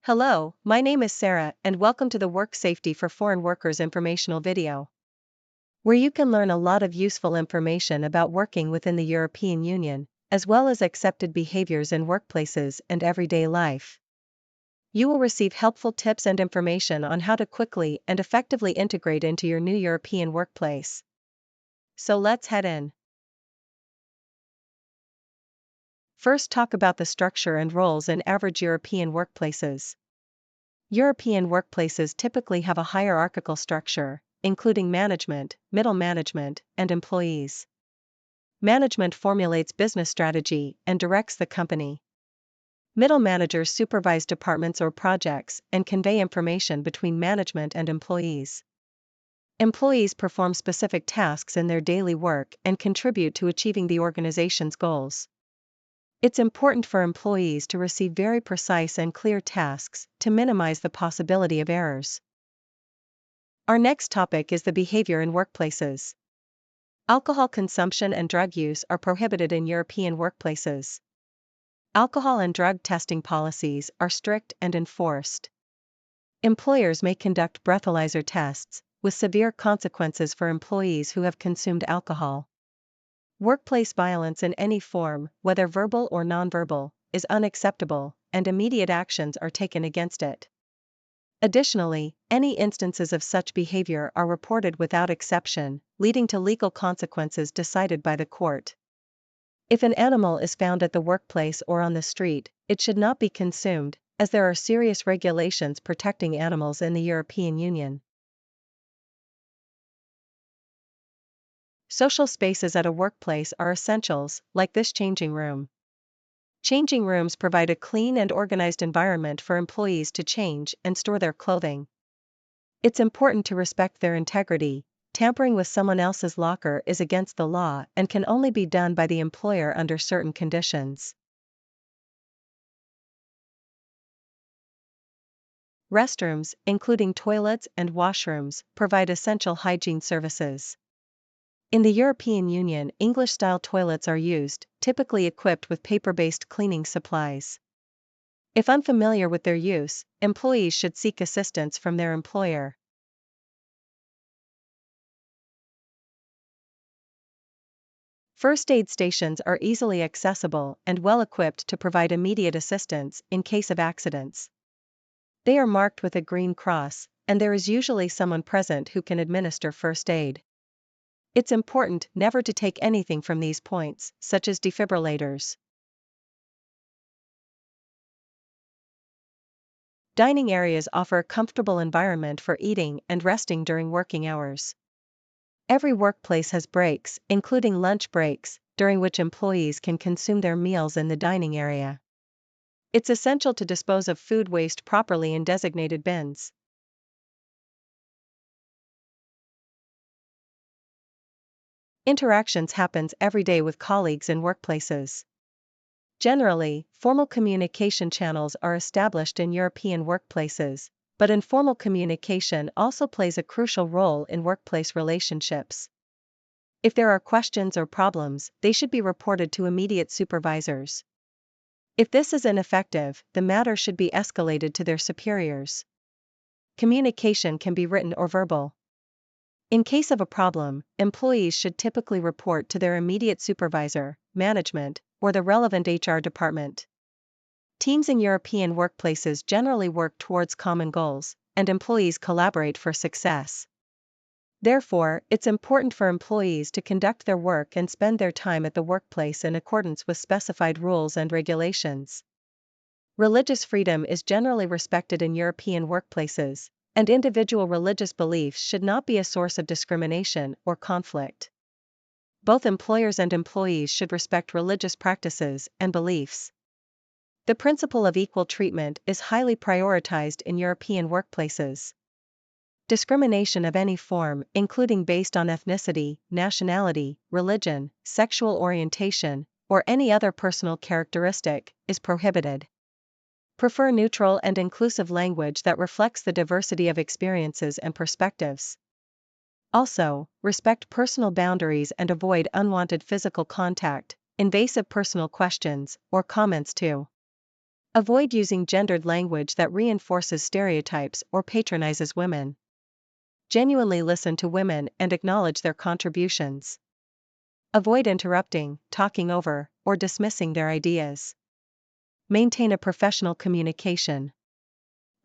Hello, my name is Sarah and welcome to the Work Safety for Foreign Workers informational video, where you can learn a lot of useful information about working within the European Union, as well as accepted behaviors in workplaces and everyday life. You will receive helpful tips and information on how to quickly and effectively integrate into your new European workplace. So let's head in. First, talk about the structure and roles in average European workplaces. European workplaces typically have a hierarchical structure, including management, middle management, and employees. Management formulates business strategy and directs the company. Middle managers supervise departments or projects and convey information between management and employees. Employees perform specific tasks in their daily work and contribute to achieving the organization's goals. It's important for employees to receive very precise and clear tasks to minimize the possibility of errors. Our next topic is the behavior in workplaces. Alcohol consumption and drug use are prohibited in European workplaces. Alcohol and drug testing policies are strict and enforced. Employers may conduct breathalyzer tests, with severe consequences for employees who have consumed alcohol. Workplace violence in any form, whether verbal or nonverbal, is unacceptable, and immediate actions are taken against it. Additionally, any instances of such behavior are reported without exception, leading to legal consequences decided by the court. If an animal is found at the workplace or on the street, it should not be consumed, as there are serious regulations protecting animals in the European Union. Social spaces at a workplace are essentials, like this changing room. Changing rooms provide a clean and organized environment for employees to change and store their clothing. It's important to respect their integrity. Tampering with someone else's locker is against the law and can only be done by the employer under certain conditions. Restrooms, including toilets and washrooms, provide essential hygiene services. In the European Union, English-style toilets are used, typically equipped with paper-based cleaning supplies. If unfamiliar with their use, employees should seek assistance from their employer. First aid stations are easily accessible and well-equipped to provide immediate assistance in case of accidents. They are marked with a green cross, and there is usually someone present who can administer first aid. It's important never to take anything from these points, such as defibrillators. Dining areas offer a comfortable environment for eating and resting during working hours. Every workplace has breaks, including lunch breaks, during which employees can consume their meals in the dining area. It's essential to dispose of food waste properly in designated bins. Interactions happens every day with colleagues in workplaces. Generally, formal communication channels are established in European workplaces, but informal communication also plays a crucial role in workplace relationships. If there are questions or problems, they should be reported to immediate supervisors. If this is ineffective, the matter should be escalated to their superiors. Communication can be written or verbal. In case of a problem, employees should typically report to their immediate supervisor, management, or the relevant HR department. Teams in European workplaces generally work towards common goals, and employees collaborate for success. Therefore, it's important for employees to conduct their work and spend their time at the workplace in accordance with specified rules and regulations. Religious freedom is generally respected in European workplaces, and individual religious beliefs should not be a source of discrimination or conflict. Both employers and employees should respect religious practices and beliefs. The principle of equal treatment is highly prioritized in European workplaces. Discrimination of any form, including based on ethnicity, nationality, religion, sexual orientation, or any other personal characteristic, is prohibited. Prefer neutral and inclusive language that reflects the diversity of experiences and perspectives. Also, respect personal boundaries and avoid unwanted physical contact, invasive personal questions, or comments too. Avoid using gendered language that reinforces stereotypes or patronizes women. Genuinely listen to women and acknowledge their contributions. Avoid interrupting, talking over, or dismissing their ideas. Maintain a professional communication.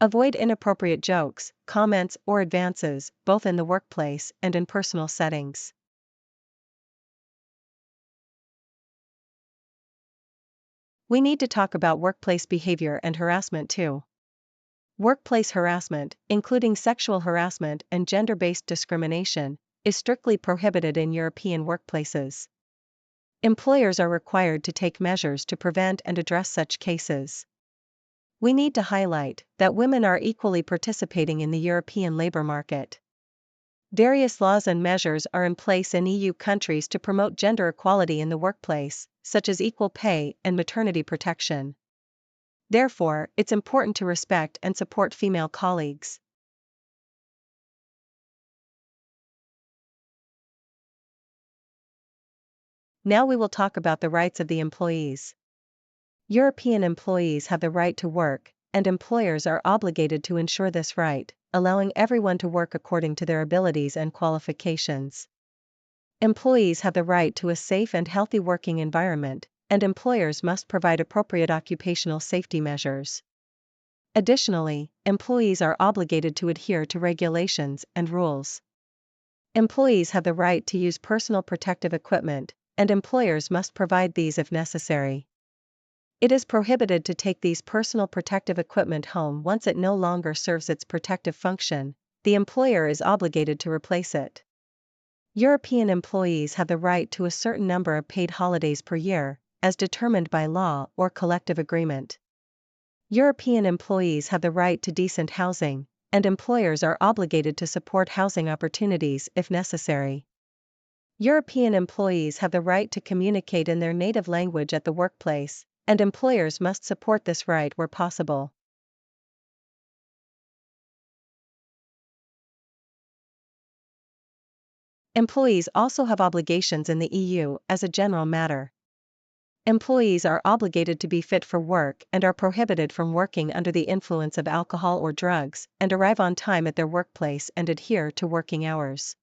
Avoid inappropriate jokes, comments, or advances, both in the workplace and in personal settings. We need to talk about workplace behavior and harassment too. Workplace harassment, including sexual harassment and gender-based discrimination, is strictly prohibited in European workplaces. Employers are required to take measures to prevent and address such cases. We need to highlight that women are equally participating in the European labor market. Various laws and measures are in place in EU countries to promote gender equality in the workplace, such as equal pay and maternity protection. Therefore, it's important to respect and support female colleagues. Now we will talk about the rights of the employees. European employees have the right to work, and employers are obligated to ensure this right, allowing everyone to work according to their abilities and qualifications. Employees have the right to a safe and healthy working environment, and employers must provide appropriate occupational safety measures. Additionally, employees are obligated to adhere to regulations and rules. Employees have the right to use personal protective equipment, and employers must provide these if necessary. It is prohibited to take these personal protective equipment home once it no longer serves its protective function. The employer is obligated to replace it. European employees have the right to a certain number of paid holidays per year, as determined by law or collective agreement. European employees have the right to decent housing, and employers are obligated to support housing opportunities if necessary. European employees have the right to communicate in their native language at the workplace, and employers must support this right where possible. Employees also have obligations in the EU as a general matter. Employees are obligated to be fit for work and are prohibited from working under the influence of alcohol or drugs, and arrive on time at their workplace and adhere to working hours.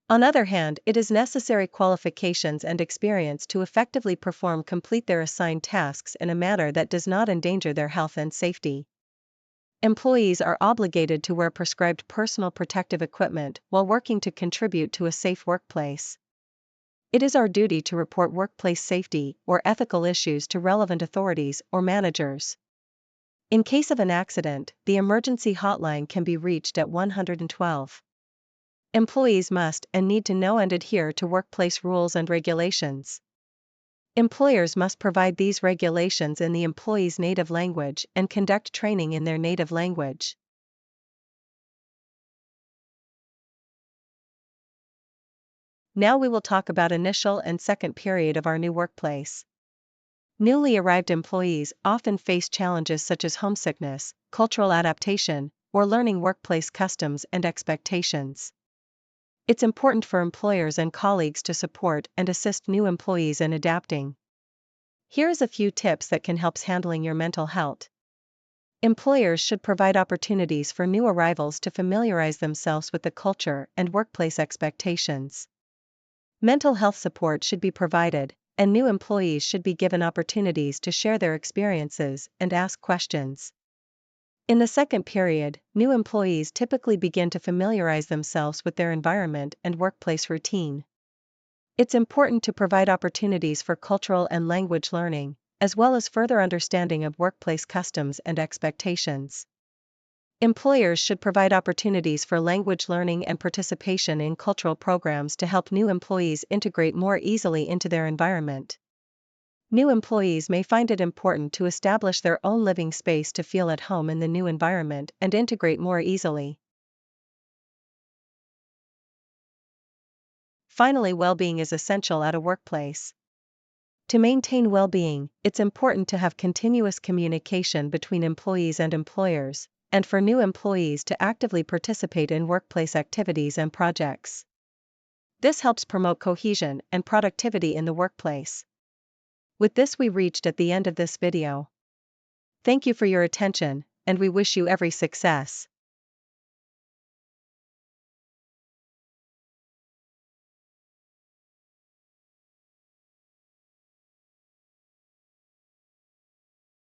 On the other hand, it is necessary qualifications and experience to effectively complete their assigned tasks in a manner that does not endanger their health and safety. Employees are obligated to wear prescribed personal protective equipment while working to contribute to a safe workplace. It is our duty to report workplace safety or ethical issues to relevant authorities or managers. In case of an accident, the emergency hotline can be reached at 112. Employees must and need to know and adhere to workplace rules and regulations. Employers must provide these regulations in the employee's native language and conduct training in their native language. Now we will talk about initial and second period of our new workplace. Newly arrived employees often face challenges such as homesickness, cultural adaptation, or learning workplace customs and expectations. It's important for employers and colleagues to support and assist new employees in adapting. Here is a few tips that can help handling your mental health. Employers should provide opportunities for new arrivals to familiarize themselves with the culture and workplace expectations. Mental health support should be provided, and new employees should be given opportunities to share their experiences and ask questions. In the second period, new employees typically begin to familiarize themselves with their environment and workplace routine. It's important to provide opportunities for cultural and language learning, as well as further understanding of workplace customs and expectations. Employers should provide opportunities for language learning and participation in cultural programs to help new employees integrate more easily into their environment. New employees may find it important to establish their own living space to feel at home in the new environment and integrate more easily. Finally, well-being is essential at a workplace. To maintain well-being, it's important to have continuous communication between employees and employers, and for new employees to actively participate in workplace activities and projects. This helps promote cohesion and productivity in the workplace. With this, we reached at the end of this video. Thank you for your attention, and we wish you every success.